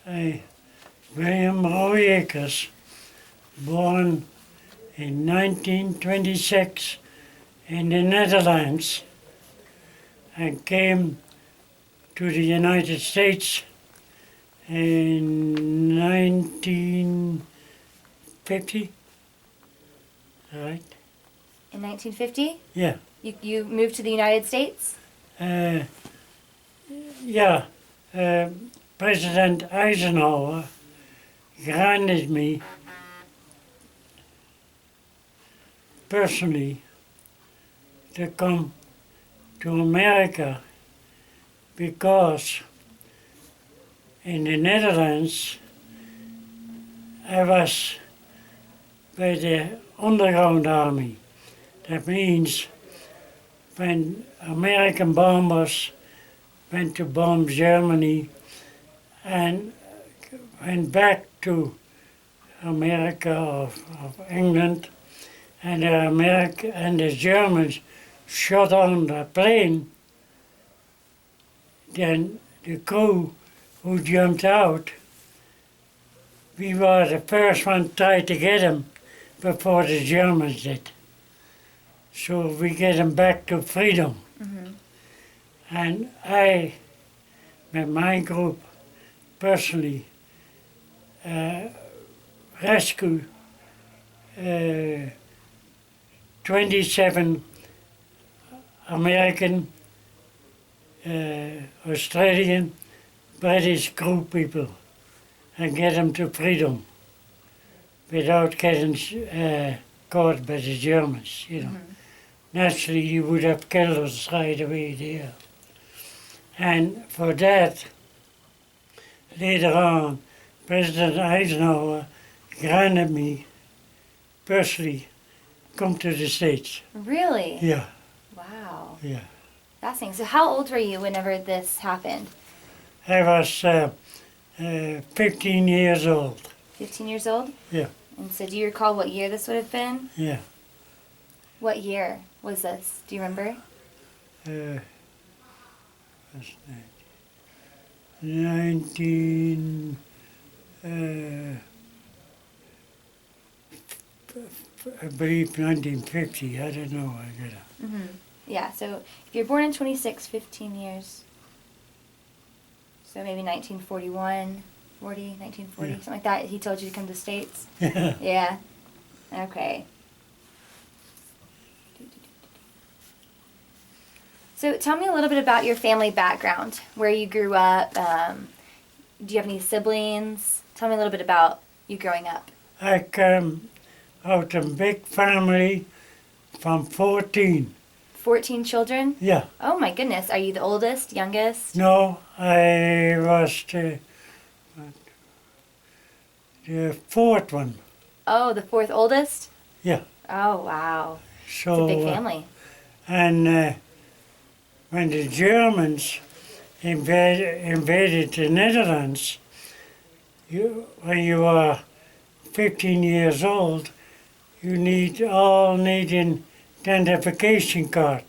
I, William Rooyakkers, born in 1926 in the Netherlands and came to the United States in 1950, right? In 1950? Yeah. You moved to the United States? Uh, yeah. President Eisenhower granted me personally to come to America because in the Netherlands I was by the underground army. That means when American bombers went to bomb Germany and went back to America or England, and the Germans shot on the plane, then the crew who jumped out, we were the first one tried to get them before the Germans did. So we get them back to freedom. Mm-hmm. And I, with my group, personally rescued 27 American, Australian, British crew people and get them to freedom without getting caught by the Germans, you know. Mm-hmm. Naturally, you would have killed us right away there. And for that, later on, President Eisenhower granted me personally come to the States. Really? Yeah, Wow. yeah. Fascinating. So how old were you whenever this happened? I was 15 years old. 15 years old? Yeah. And so do you recall what year this would have been? Yeah. What year was this? Do you remember? What's that? 19... I believe 1950. I don't know. I gotta. Mm-hmm. Yeah, so if you're born in 26, 15 years. So maybe 1941, 1940, Yeah. something like that. He told you to come to the States? Yeah. Yeah. Okay. So tell me a little bit about your family background, where you grew up. Do you have any siblings? Tell me a little bit about you growing up. I come out of a big family from 14. 14 children? Yeah. Oh my goodness. Are you the oldest, youngest? No, I was the fourth one. Oh, the fourth oldest? Yeah. Oh, wow. So, It's a big family. And when the Germans invaded the Netherlands, when you are 15 years old, you need an identification card.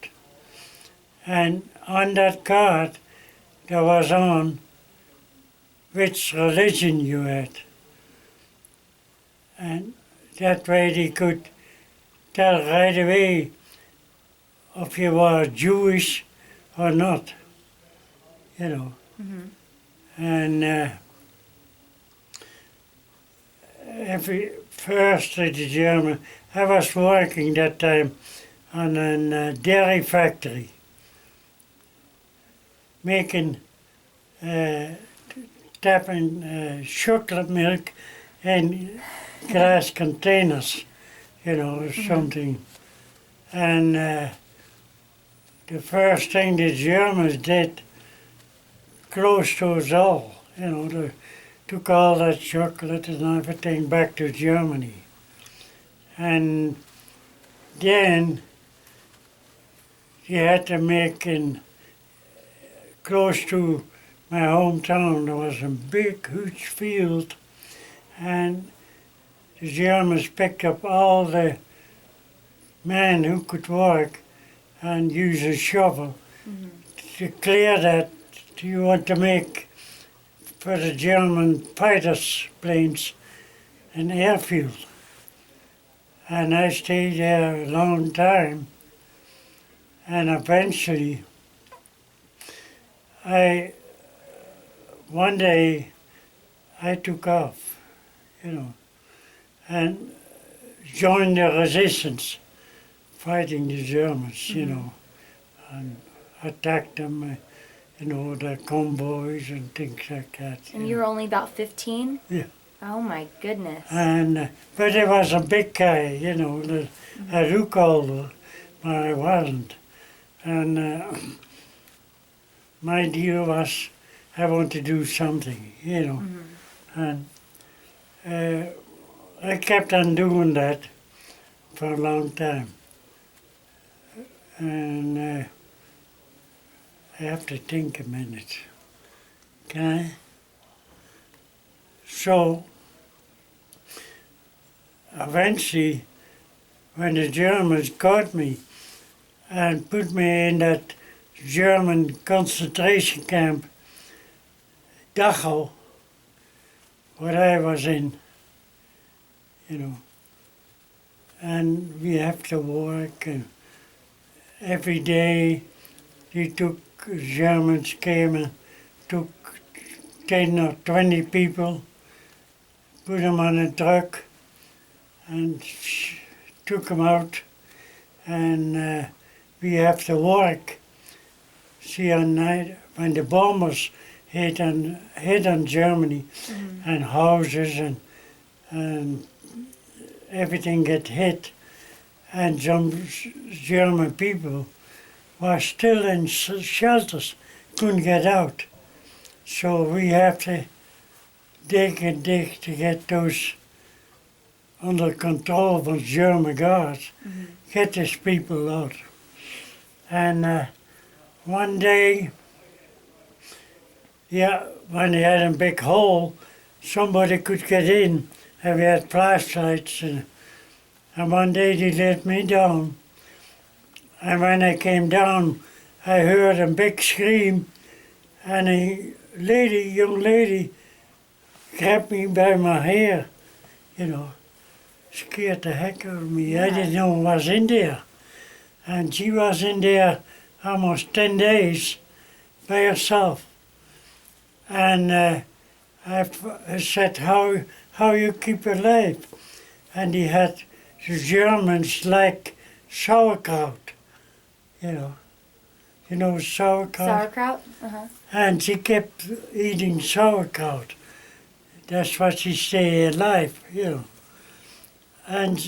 And on that card, there was on which religion you had. And that way they could tell right away if you were Jewish or not, you know. Mm-hmm. And firstly the German, I was working that time on a dairy factory, making, tapping chocolate milk in glass containers, you know, or something. And the first thing the Germans did, close to us all, you know, they took all that chocolate and everything back to Germany. And then you had to make in close to my hometown, there was a big, huge field, and the Germans picked up all the men who could work and use a shovel to clear that. You want to make for the German fighters planes in the airfield. And I stayed there a long time. And eventually, one day I took off, and joined the resistance, fighting the Germans, and attacked them, the convoys and things like that. And you were only about 15? Yeah. Oh my goodness. And but I was a big guy, I look older, but I wasn't. And my deal was I want to do something, And I kept on doing that for a long time. And I have to think a minute. Can I? So, eventually, when the Germans caught me and put me in that German concentration camp, Dachau, what I was in, and we have to work, and every day Germans came and took 10 or 20 people, put them on a truck, and took them out, and we have to work. See, on night when the bombers hit on Germany, and houses and everything get hit, and some German people were still in shelters, couldn't get out. So we have to dig and dig to get those under control from German guards, get these people out. And one day, when they had a big hole, somebody could get in, and we had flashlights. And one day they let me down. And when I came down, I heard a big scream, and a young lady, grabbed me by my hair, scared the heck out of me. Yeah. I didn't know I was in there. And she was in there almost 10 days by herself. And I said, how you keep alive? And he had the Germans like sauerkraut, sauerkraut? Sauerkraut? Uh-huh. And she kept eating sauerkraut. That's what she stayed alive, And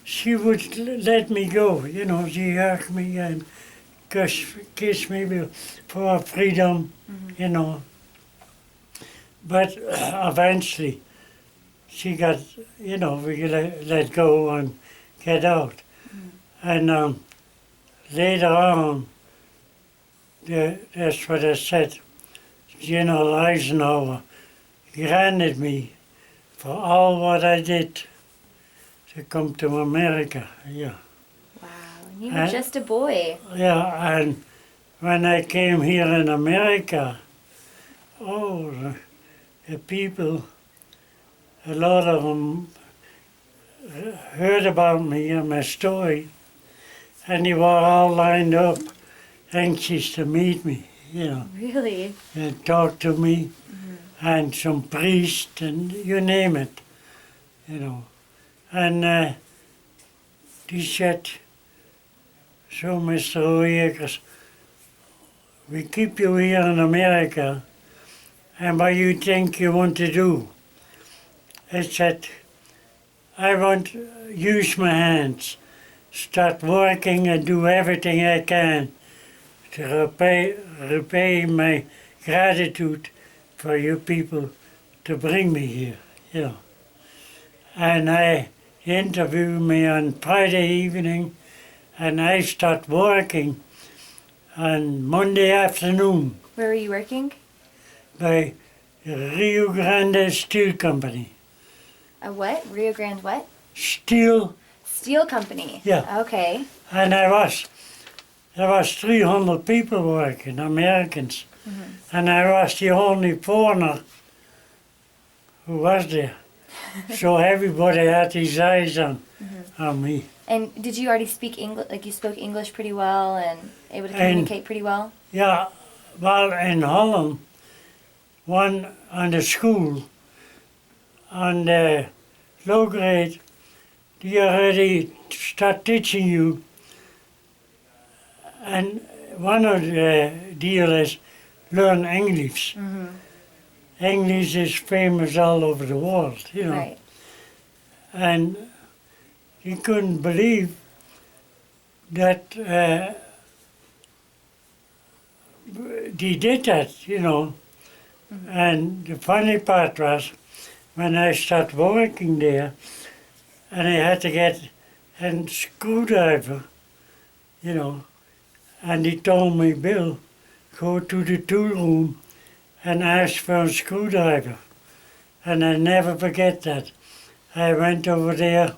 she would let me go, she hugged me and kissed me for freedom, But eventually she got, we let go and get out. And later on, that's what I said, General Eisenhower granted me for all what I did to come to America, Wow, and you were just a boy. Yeah, and when I came here in America, the people, a lot of them heard about me and my story, and they were all lined up, anxious to meet me, Really? and talk to me, and some priest, and you name it, And they said, so Mr. Rooyakkers, we keep you here in America, and what you think you want to do? I said, I want to use my hands, start working and do everything I can to repay my gratitude for you people to bring me here, And I interviewed me on Friday evening, and I start working on Monday afternoon Where were you working? by Rio Grande Steel Company. A what? Rio Grande what? Steel, Steel company. Yeah. Okay. and there was 300 people working, Americans. And I was the only foreigner who was there. So everybody had his eyes on me. And did you already speak English? Like you spoke English pretty well and able to And- communicate pretty well? Yeah, well, in Holland, one on the school, on the low grade, they already start teaching you. And one of the deal is learn English. English is famous all over the world, you know. Right. And you couldn't believe that they did that, you know. And the funny part was when I started working there and I had to get a screwdriver, you know, and he told me, Bill, go to the tool room and ask for a screwdriver. And I never forget that. I went over there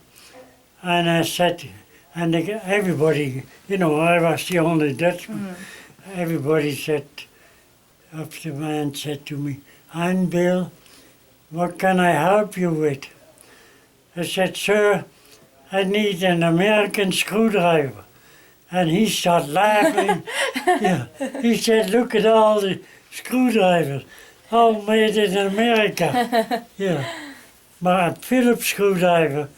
and I said, and everybody, you know, I was the only Dutchman. Everybody said, up the man said to me, I'm Bill, what can I help you with? I said, sir, I need an American screwdriver. And he started laughing. Yeah. He said, look at all the screwdrivers, all made in America. Yeah. But a Phillips screwdriver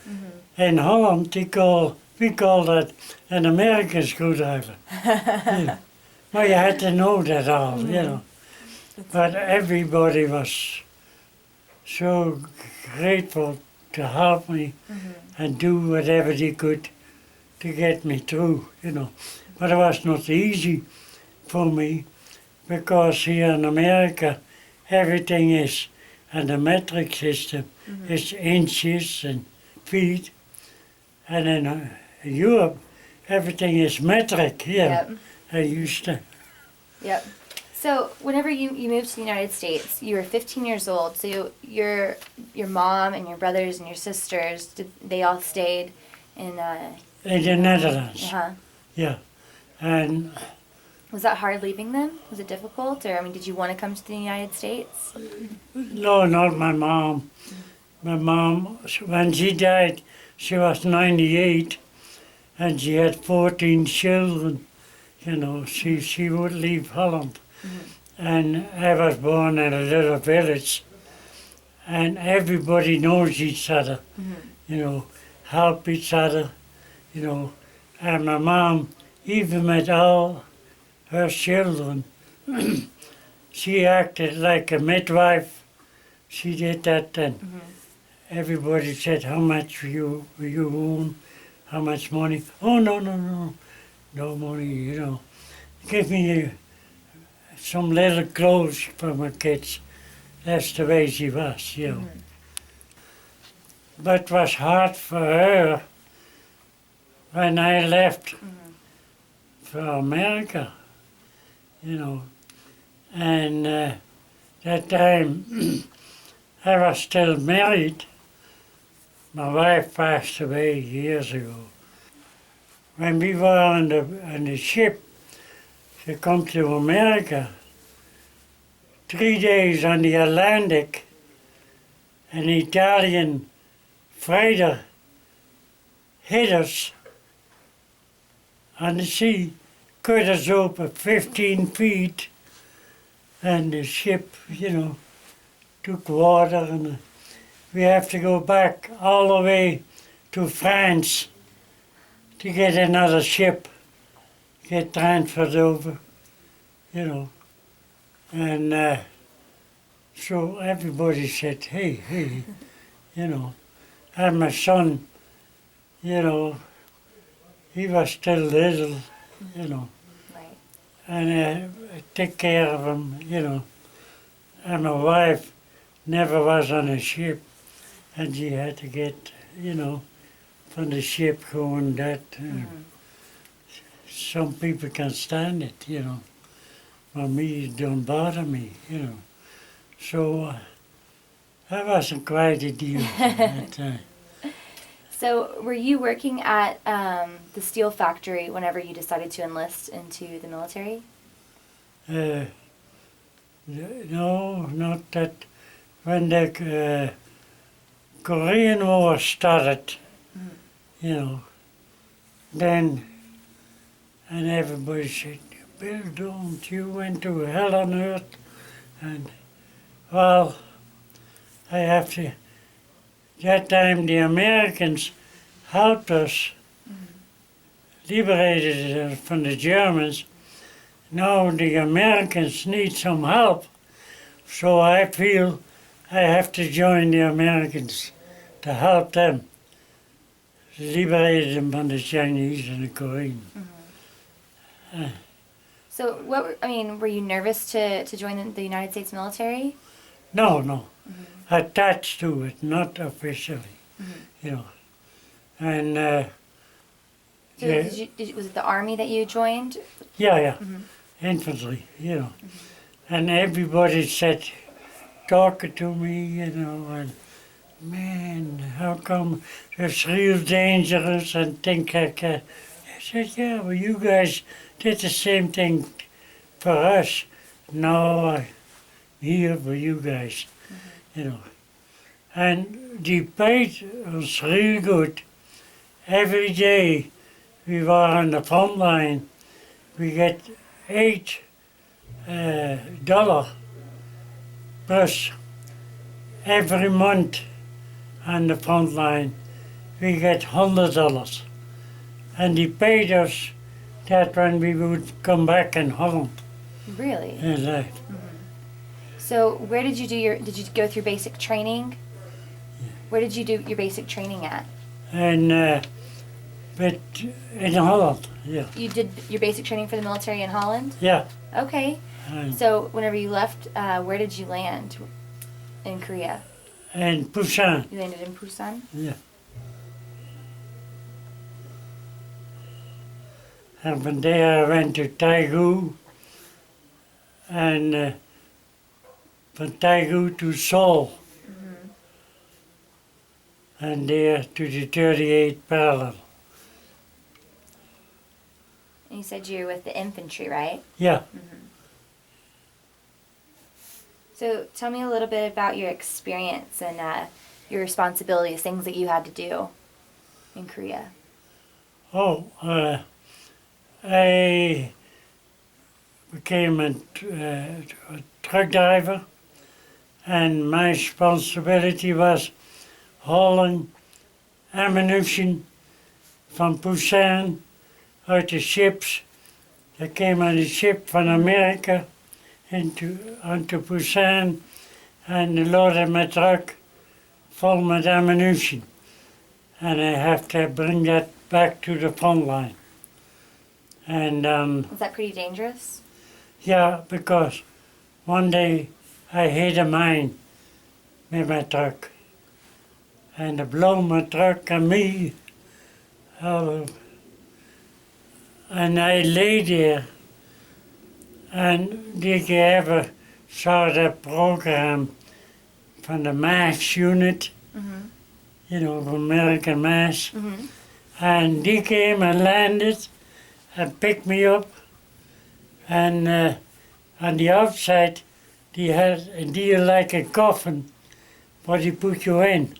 in Holland, we call that an American screwdriver. Yeah. Well, you had to know that all, you know. But everybody was so grateful to help me and do whatever they could to get me through, you know. But it was not easy for me because here in America everything is, and the metric system is inches and feet, and in Europe everything is metric here. Yep. I used to. Yep. So whenever you moved to the United States, you were 15 years old. So your mom and your brothers and your sisters, they all stayed in In the Netherlands, uh-huh. yeah. And Was that hard leaving them? Was it difficult? Or, I mean, did you want to come to the United States? no, not my mom. My mom, when she died, she was 98 and she had 14 children. You know, she would leave Holland. And I was born in a little village and everybody knows each other, you know, help each other, you know. And my mom, even with all her children, she acted like a midwife. She did that then. Everybody said, how much will you own? How much money? Oh, no money, you know. Give me some little clothes for my kids. That's the way she was, you know. But it was hard for her when I left for America, you know. And that time I was still married. My wife passed away years ago. When we were on the ship to come to America, 3 days on the Atlantic, an Italian freighter hit us on the sea, cut us open 15 feet, and the ship, you know, took water, and we have to go back all the way to France to get another ship, get transferred over, you know. And so everybody said, hey, you know. And my son, you know, he was still little, you know. Right. And I take care of him, you know. And my wife never was on a ship, and she had to get, you know, from the ship going that. Some people can stand it, you know. But me, it don't bother me, you know. So that wasn't quite a deal at that time. So were you working at the steel factory whenever you decided to enlist into the military? No, not that. When the Korean War started, you know, then, and everybody said, Bill, don't you went to hell on earth? And, well, I have to, that time the Americans helped us, liberated us from the Germans. Now the Americans need some help, so I feel I have to join the Americans to help them, liberate them from the Chinese and the Koreans. So were you nervous to join the United States military? No, attached to it, not officially, you know. And So yeah, was it the army that you joined? yeah, infantry, you know. And everybody said, talking to me, you know, and man, how come it's real dangerous and things like that. I said, yeah, well, you guys did the same thing for us. No, I'm here for you guys, you know. And the pay was real good. Every day we were on the front line, we get $8 plus every month on the front line. We get $100. And they paid us that when we would come back in Holland. Really? And, So where did you did you go through basic training? Where did you do your basic training at? but in Holland, yeah. You did your basic training for the military in Holland? Yeah. Okay. And, So whenever you left, where did you land in Korea? and Busan, You landed in Busan? yeah. And from there I went to Daegu, and from Daegu to Seoul, and there to the 38 parallel. And you said you were with the infantry, right? Yeah. So tell me a little bit about your experience and your responsibilities, things that you had to do in Korea. Oh, I became a truck driver, and my responsibility was hauling ammunition from Busan out to ships that came on a ship from America onto Busan, and loaded my truck full of ammunition, and I have to bring that back to the front line. And Was that pretty dangerous? yeah, because one day I hit a mine with my truck, and it blew my truck and me out. And I lay there, and did you ever saw that program from the MAS unit, you know, from American MAS? And they came and landed and picked me up, and on the outside they had a deal like a coffin, what they put you in.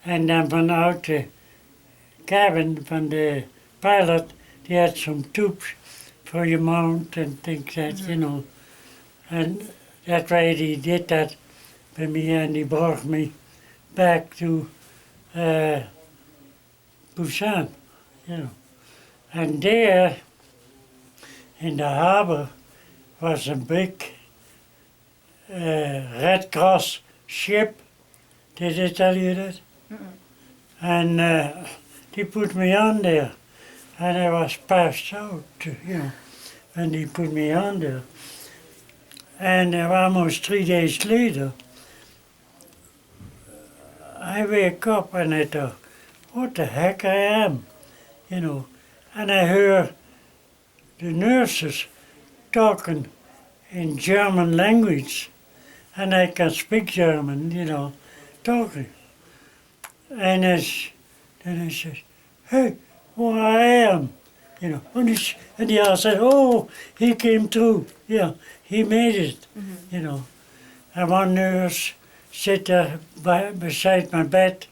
And then from out the cabin, from the pilot, they had some tubes for your mount and things that, you know. And that way they did that for me, and they brought me back to Busan, you know. And there, in the harbor, was a big Red Cross ship. Did I tell you that? And they put me on there, and I was passed out, you know, when they put me on there. And almost 3 days later, I wake up and I thought, what the heck I am, you know. And I hear the nurses talking in German language, and I can speak German, you know, talking. And then I said, hey, where I am? you know. And the other said, oh, he came through. Yeah, he made it, you know. And one nurse sat there beside my bed,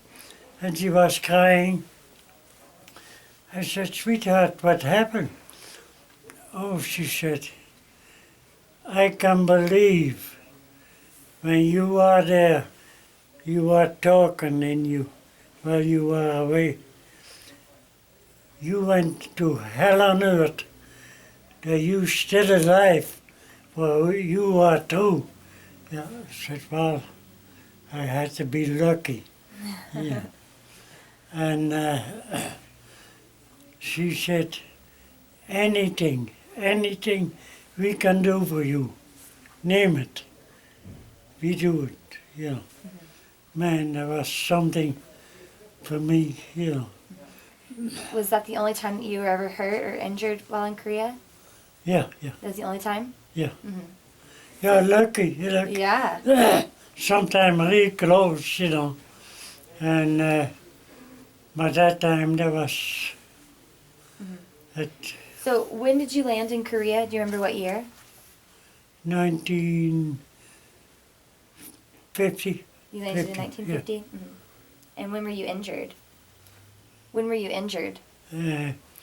and she was crying. I said, sweetheart, what happened? Oh, she said, I can believe when you are there, you are talking and while you were away. You went to hell on earth, that you still alive, for you are true. Yeah, I said, well, I had to be lucky. Yeah. And she said, anything we can do for you, name it, we do it, you know. Man, that was something for me, you know. Was that the only time that you were ever hurt or injured while in Korea? Yeah. That was the only time? Yeah. Mm-hmm. You're lucky, Yeah. Sometimes really close, you know. And by that time there was at So when did you land in Korea? Do you remember what year? 1950. You landed in 50, 1950? Mm-hmm. And when were you injured? When were you injured?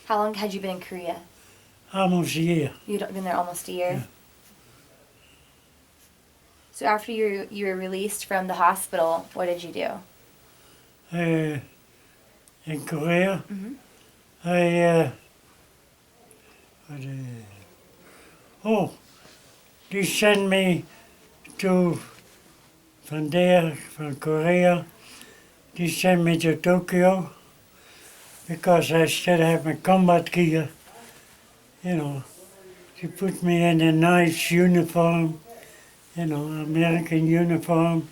How long had you been in Korea? Almost a year. You'd been there almost a year? Yeah. So after you were released from the hospital, what did you do? In Korea, Mm-hmm. They sent me from Korea, they sent me to Tokyo because I still have my combat gear, you know. They put me in a nice uniform, you know, American uniform,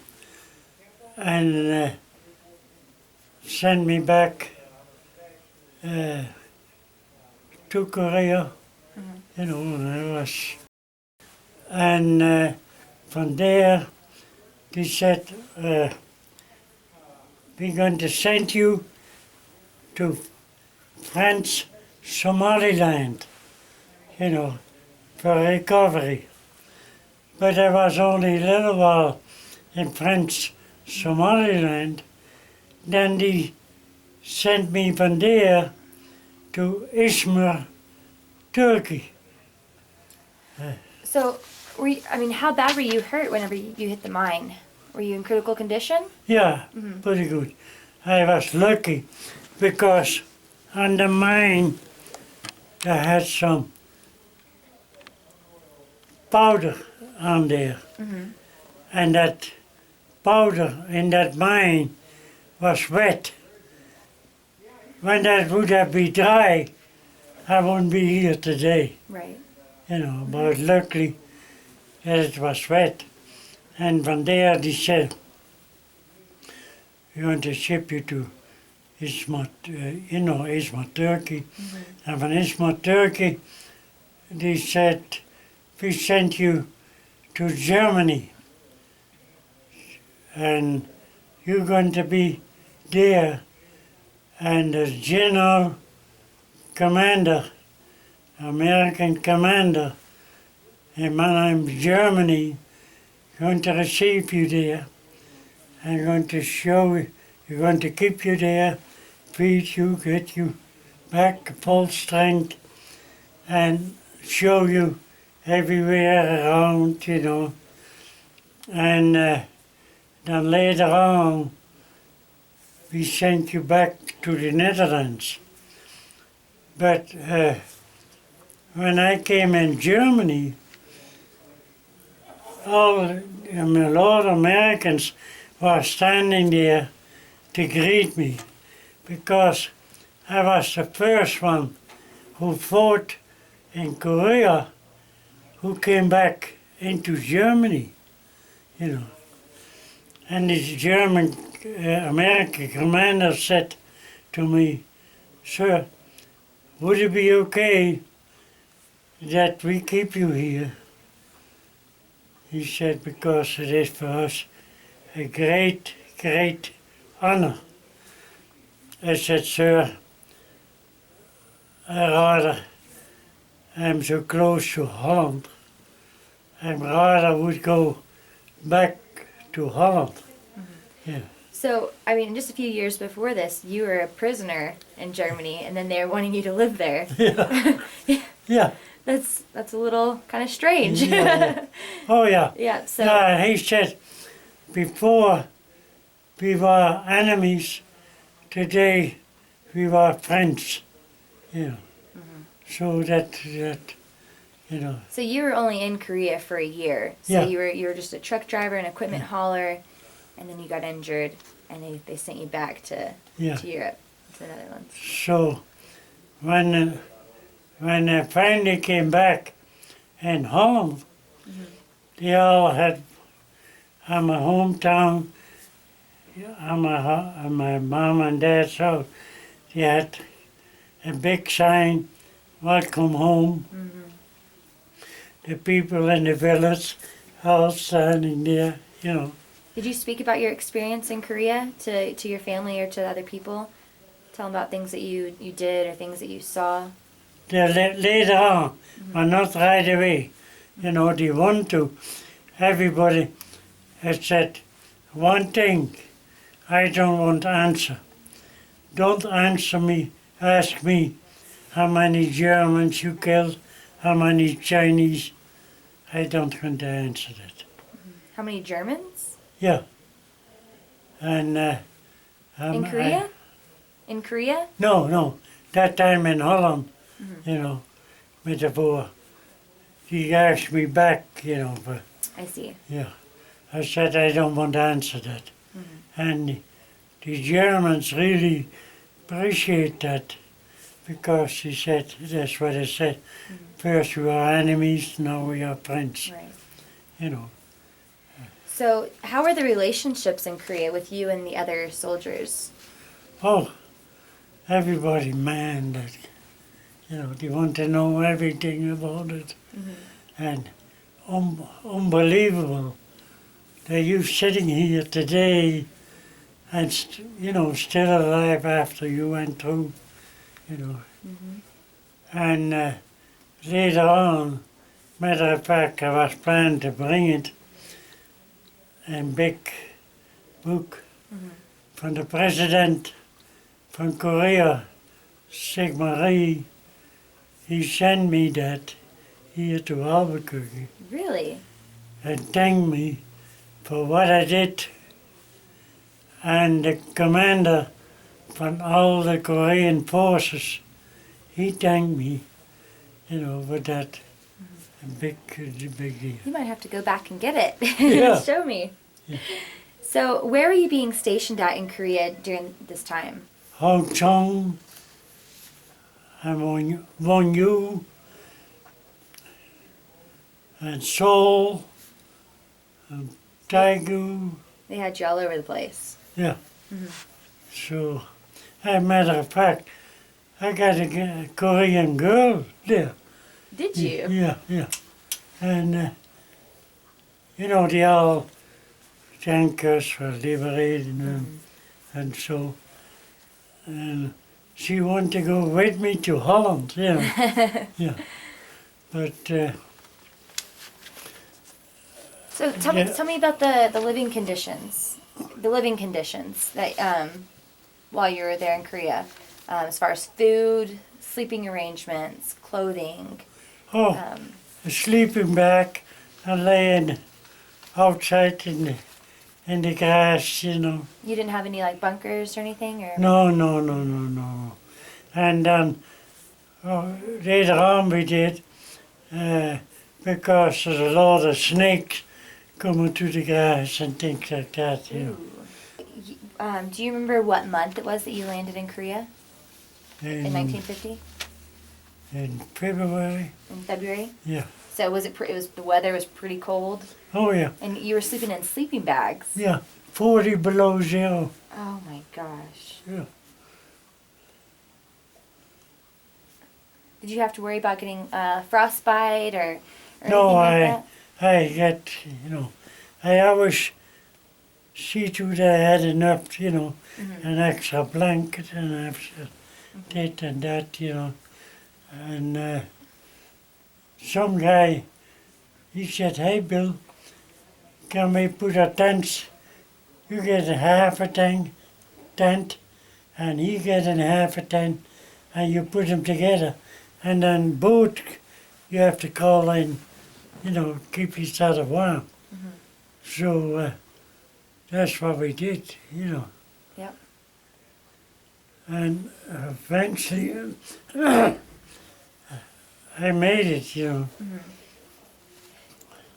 and sent me back to Korea, you know, and from there they said, we're going to send you to France, Somaliland, you know, for recovery. But I was only a little while in French Somaliland. Then they sent me from there to Izmir, Turkey. So, how bad were you hurt whenever you hit the mine? Were you in critical condition? Yeah, Mhm. pretty good. I was lucky because on the mine I had some powder on there. Mm-hmm. And that powder in that mine was wet. When that would have been dry, I wouldn't be here today, Right. you know, but luckily that it was wet. And from there they said, we want to ship you to Izmir, Izmir, Turkey. Mm-hmm. And from Izmir, Turkey, they said, we sent you to Germany. And you're going to be there. And the general commander, American commander, in Mannheim, Germany, going to receive you there. And going to show you, you're going to keep you there, feed you, get you back full strength, and show you everywhere around, you know. And then later on, we sent you back to the Netherlands. But when I came in Germany, a lot of Americans were standing there to greet me because I was the first one who fought in Korea who came back into Germany, you know. And this German American commander said to me, sir, would it be okay that we keep you here? He said, because it is for us a great, great honor. I said, sir, I rather am so close to Holland. I rather would go back to Holland. Yeah. So, I mean, just a few years before this, you were a prisoner in Germany, and then they're wanting you to live there. Yeah. Yeah. That's a little kind of strange. Yeah. Oh yeah. Yeah, so Yeah, he said before we were enemies, today we were friends. You know. So that you know. so you were only in Korea for a year. So Yeah. you were just a truck driver, an equipment hauler, and then you got injured, and they sent you back to Yeah. Europe, to the Netherlands. So when I finally came back in Holland, they all had at my hometown, at my mom and dad's house, they had a big sign, "Welcome home." The people in the village all standing there, you know. Did you speak about your experience in Korea to your family or to other people? Tell them about things that you did or things that you saw. Later on, but not right away. You know, they want to. Everybody had said, one thing, I don't want to answer. Don't answer me, ask me how many Germans you killed, how many Chinese. I don't want to answer that. How many Germans? Yeah. And In Korea? In Korea? no, that time in Holland, you know, with the war. He asked me back, you know, but I see. yeah. I said I don't want to answer that. And the Germans really appreciate that because he said, that's what I said, first we were enemies, now we are friends, Right. you know. So, how are the relationships in Korea with you and the other soldiers? Oh, everybody, man, that, you know, they want to know everything about it. And unbelievable that you sitting here today and, you know, still alive after you went through, you know. And later on, matter of fact, I was planning to bring it in big book from the president from Korea, Sigmarie. He sent me that here to Albuquerque Really? and thanked me for what I did. And the commander from all the Korean forces, he thanked me, you know, for that big deal. You might have to go back and get it. Yeah. Show me. Yeah. So, where were you being stationed at in Korea during this time? Hong Kong, and Wonju, and Seoul, and Daegu. They had you all over the place. Yeah. So, as a matter of fact, I got a Korean girl there. Did you? Yeah. And, you know, they all thank us for liberating them and so. And she wanted to go with me to Holland, you know. Yeah. But, So tell me about the living conditions. The living conditions that while you were there in Korea, as far as food, sleeping arrangements, clothing. a sleeping bag and laying outside in the grass, you know. You didn't have any like bunkers or anything, or No. And then later on we did, because there's a lot of snakes coming to the grass and things like that, you know. Do you remember what month it was that you landed in Korea in 1950? In February, In February. yeah. So was it? It was the weather was pretty cold, Oh yeah, and you were sleeping in sleeping bags. yeah. 40 below zero, Oh my gosh. yeah. Did you have to worry about getting frostbite or No, anything like that? I get, you know, I always see to that I had enough, you know, an extra blanket and extra this and that, you know. And some guy, he said, "Hey Bill, can we put a tent? You get a half a tent, and he get a half a tent, and you put them together, and then both you have to call in, keep each other warm." So that's what we did, Yep. And eventually, I made it.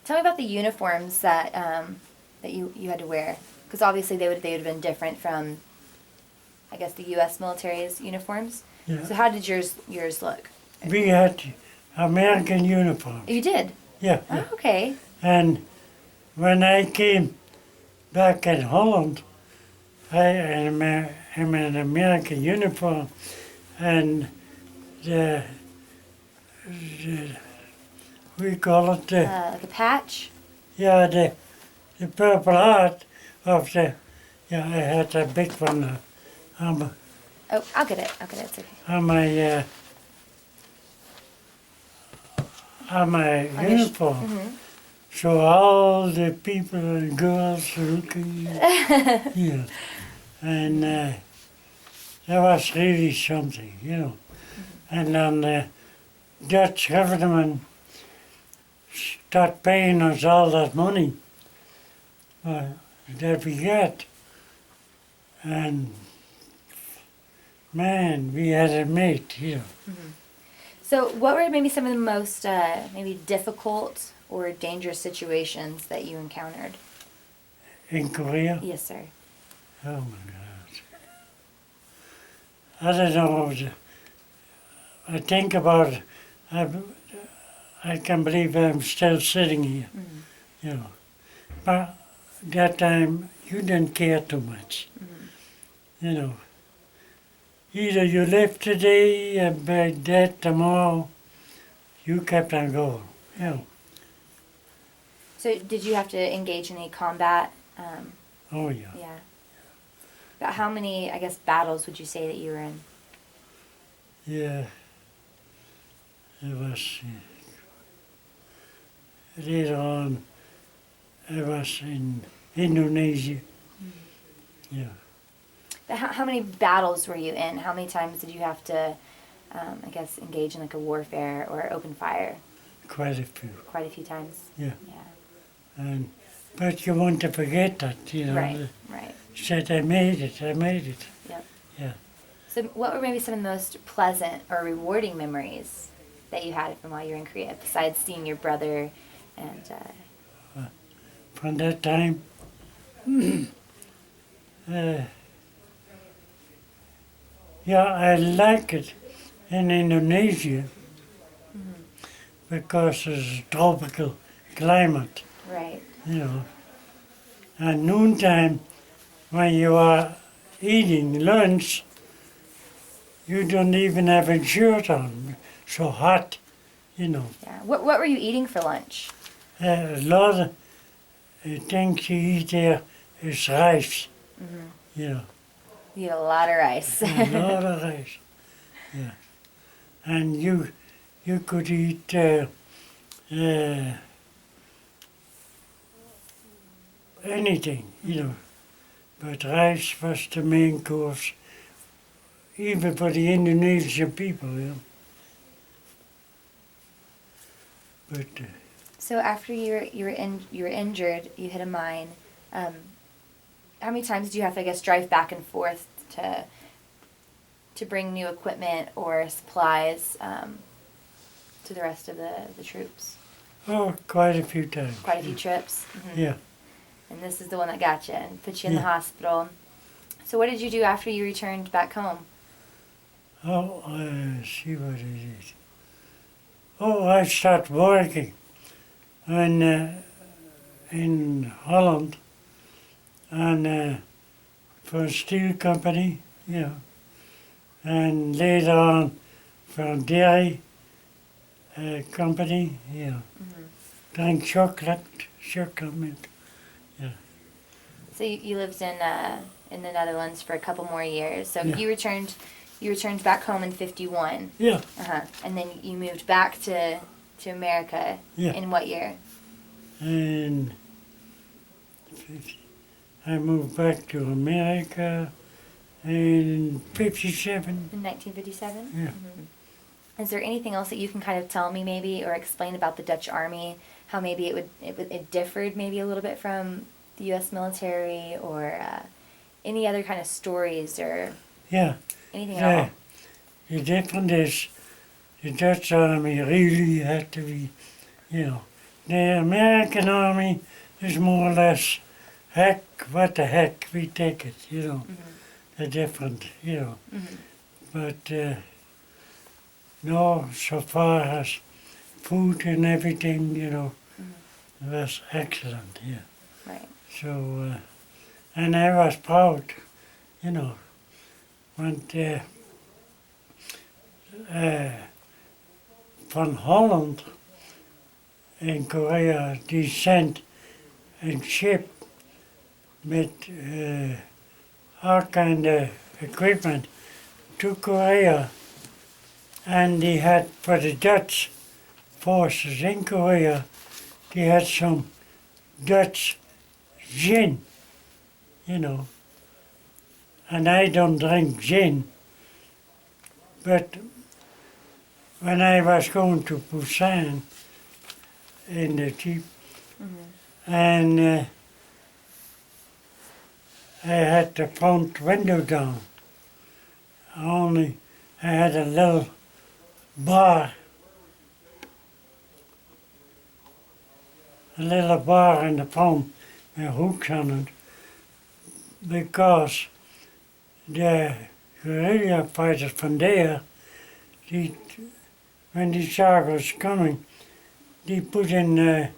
Tell me about the uniforms that you had to wear, because obviously they would have been different from, I guess, the U.S. military's uniforms. Yeah. So how did yours look? We had American uniforms. You did. Yeah. Oh, okay. And when I came back in Holland, I'm in an American uniform, and the we call it Like a patch. the purple heart of the I had a big one on Oh, I'll get it. It's okay. my on my On your uniform. So all the people and girls were looking, and that was really something. And then the Dutch government started paying us all that money that we got, and man, we had it made. So what were maybe some of the most maybe difficult or dangerous situations that you encountered? In Korea. Yes, sir. Oh my God. I don't know. I think about it. I can't believe I'm still sitting here. But that time you didn't care too much. Either you live today and by dead tomorrow, you kept on going. So did you have to engage in any combat? Oh yeah. Yeah. About how many, I guess, battles would you say that you were in? Yeah. It was later on. I was in Indonesia. Yeah. But how many battles were you in? How many times did you have to, I guess, engage in like a warfare or open fire? Quite a few. Quite a few times. Yeah. Yeah. But you want to forget that, Right. Said I made it. Yep. Yeah. So what were maybe some of the most pleasant or rewarding memories that you had from while you were in Korea, besides seeing your brother and... From that time, I like it in Indonesia because it's a tropical climate, Right. And noontime, when you are eating lunch, you don't even have a shirt on, so hot, Yeah. What were you eating for lunch? A lot of things you eat there is rice, You eat a lot of rice. a lot of rice, and you could eat anything, but rice was the main course, even for the Indonesian people, But So after you were injured, you hit a mine. How many times do you have to, I guess, drive back and forth to bring new equipment or supplies to the rest of the troops? oh, quite a few times. Quite a few trips. Yeah. And this is the one that got you and put you in the Yeah. hospital. So what did you do after you returned back home? Oh, see what it is. Oh, I started working in Holland and for a steel company, and later on for a dairy company, drink chocolate milk. So you lived in the Netherlands for a couple more years. So Yeah. you returned You returned back home in 51. Yeah, And then you moved back to America Yeah. in what year? and I moved back to America in 57. In 1957? Yeah. Is there anything else that you can kind of tell me maybe or explain about the Dutch Army? How maybe it differed maybe a little bit from the U.S. military or any other kind of stories or Yeah, anything at all? the difference is the Dutch army really had to be, the American army is more or less, heck, what the heck, we take it, they're different, But no, so far as food and everything, was excellent, yeah. Right. So, and I was proud, when van Holland in Korea, die sent een ship met all kind of equipment to Korea. And they had, for the Dutch forces in Korea, they had some Dutch gin, And I don't drink gin. But when I was going to Busan in the jeep, and I had the front window down, only I had a little bar, in the front with hooks on it, because the guerrilla fighters from there, when they saw I was coming, they put in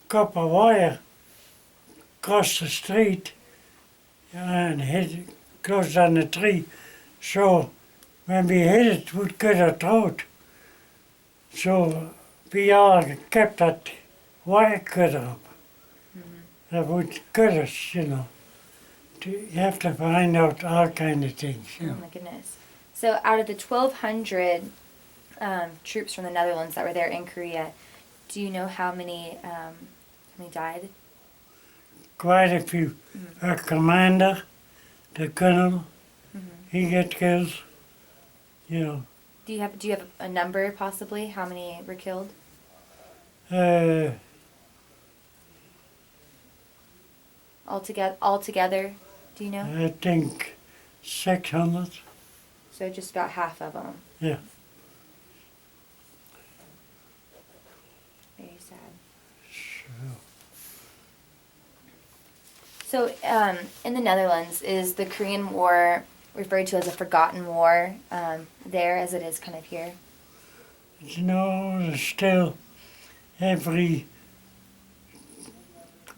copper wire across the street and hit it close on the tree. So when we hit it, would cut our throat. So we all kept that wire cut up. That would cut us, You have to find out all kind of things, Oh my goodness. So out of the 1,200 troops from the Netherlands that were there in Korea, do you know how many died? Quite a few. Our commander, the colonel, he get killed. Do you have a number possibly? How many were killed? Altogether, do you know? I think 600. So just about half of them. Yeah. Very sad. So, So in the Netherlands, is the Korean War referred to as a forgotten war there as it is kind of here? there's still every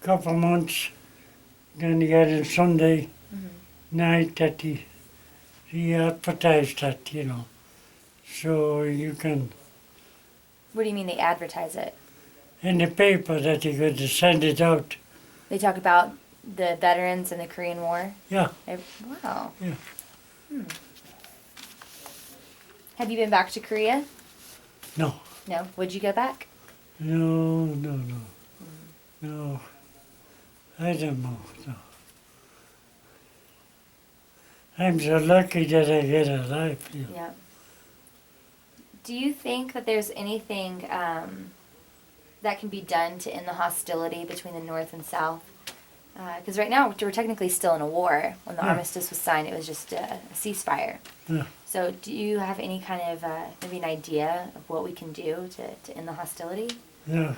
couple months, then you get a Sunday night that he advertised that, So you can, What do you mean they advertise it? in the paper that you could send it out. They talk about the veterans in the Korean War? Yeah. Wow. Yeah. Have you been back to Korea? No. No? Would you go back? No. No. I don't know. No. I'm so lucky that I get alive. Yeah. Do you think that there's anything that can be done to end the hostility between the North and South? Because right now we're technically still in a war. When the armistice was signed, it was just a ceasefire. Yeah. So do you have any kind of maybe an idea of what we can do to end the hostility? Yeah.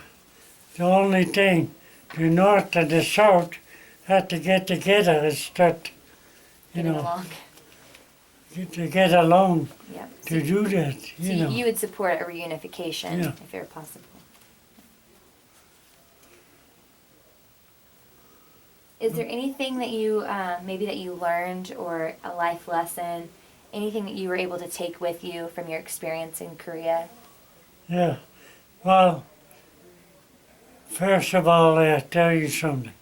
The only thing, the North and the South had to get together and start, Getting along? to get along Yeah. to do that, So you would support a reunification Yeah. if it were possible. Is there anything that you maybe that you learned or a life lesson, anything that you were able to take with you from your experience in Korea? Yeah. Well, first of all, I'll tell you something.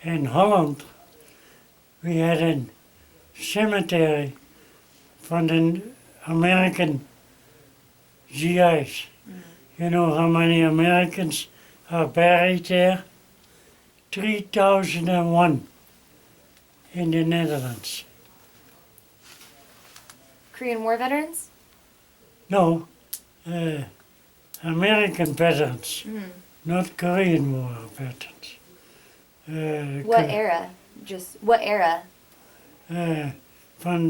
In Holland, we had a cemetery from the American GIs. You know how many Americans are buried there? 3,001 in the Netherlands. Korean War veterans? No, American veterans, not Korean War veterans. What era? Just what era? From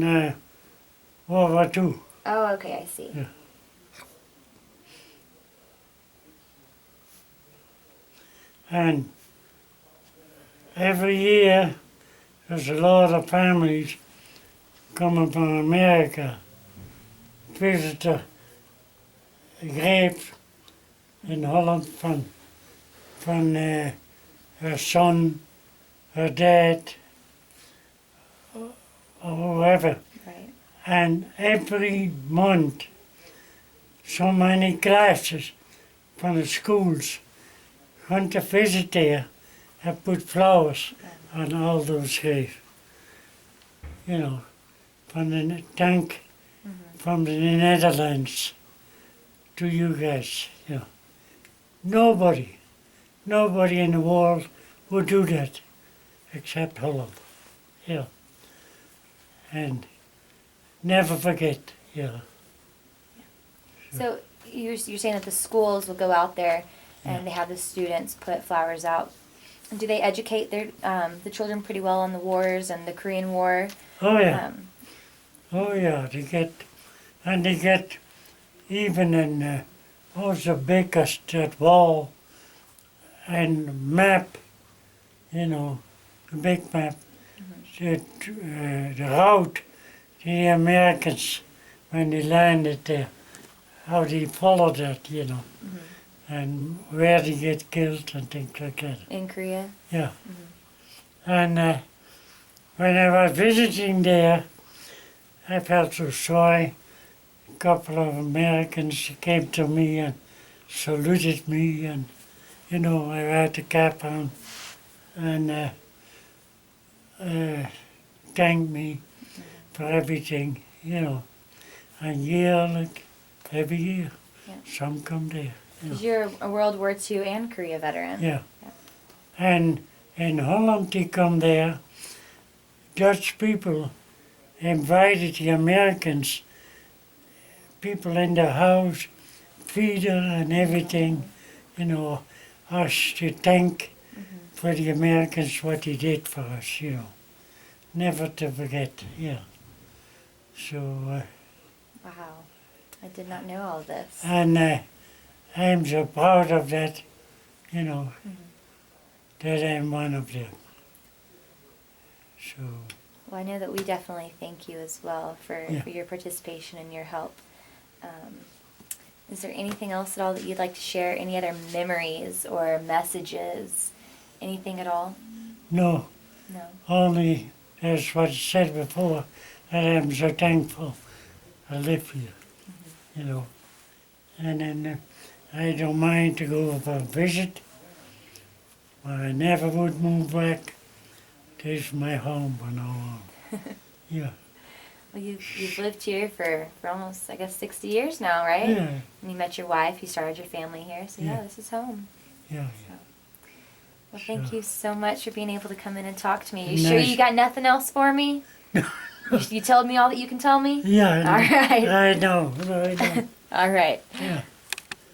World War II. Oh, okay, I see. Yeah. And every year there's a lot of families coming from America, visit the grave in Holland from her son, her dad, or whoever. Right. And every month, so many classes from the schools come to visit there and put flowers on all those graves. You know, from the tank from the Netherlands to you guys. You know. Nobody in the world would do that except Holland. Yeah. And never forget. Yeah. So you're saying that the schools will go out there and they have the students put flowers out. Do they educate their the children pretty well on the wars and the Korean War? Oh yeah. Oh yeah. They get even in also biggest that wall and map. You know, the big map. The route the Americans when they landed there, how they followed that, you know. And where they get killed and things like that. In Korea? Yeah. And when I was visiting there, I felt so sorry. A couple of Americans came to me and saluted me, and you know, I had the cap on, and thanked me for everything, you know. And every year, Yeah. some come there. Because you're a World War II and Korea veteran. Yeah. And in Holland, they come there. Dutch people invited the Americans, people in the house, feeder and everything, you know, us to thank for the Americans what they did for us, you know. Never to forget, yeah. So, Wow. I did not know all this. and I'm so proud of that, you know, that I'm one of them. So, Well, I know that we definitely thank you as well for Yeah. your participation and your help. Is there anything else at all that you'd like to share? Any other memories or messages? Anything at all? no, No. only as what I said before, that I'm so thankful I live here, you know. And then I don't mind to go for a visit. I never would move back. This is my home from now on. Yeah. Well, you've lived here for almost, I guess, 60 years now, right? Yeah, And you met your wife, you started your family here, so yeah, Yeah. this is home. yeah. Well, thank Sure. you so much for being able to come in and talk to me. You Nice. sure you got nothing else for me? you told me all that you can tell me? Yeah, All right. I know. All right. Yeah.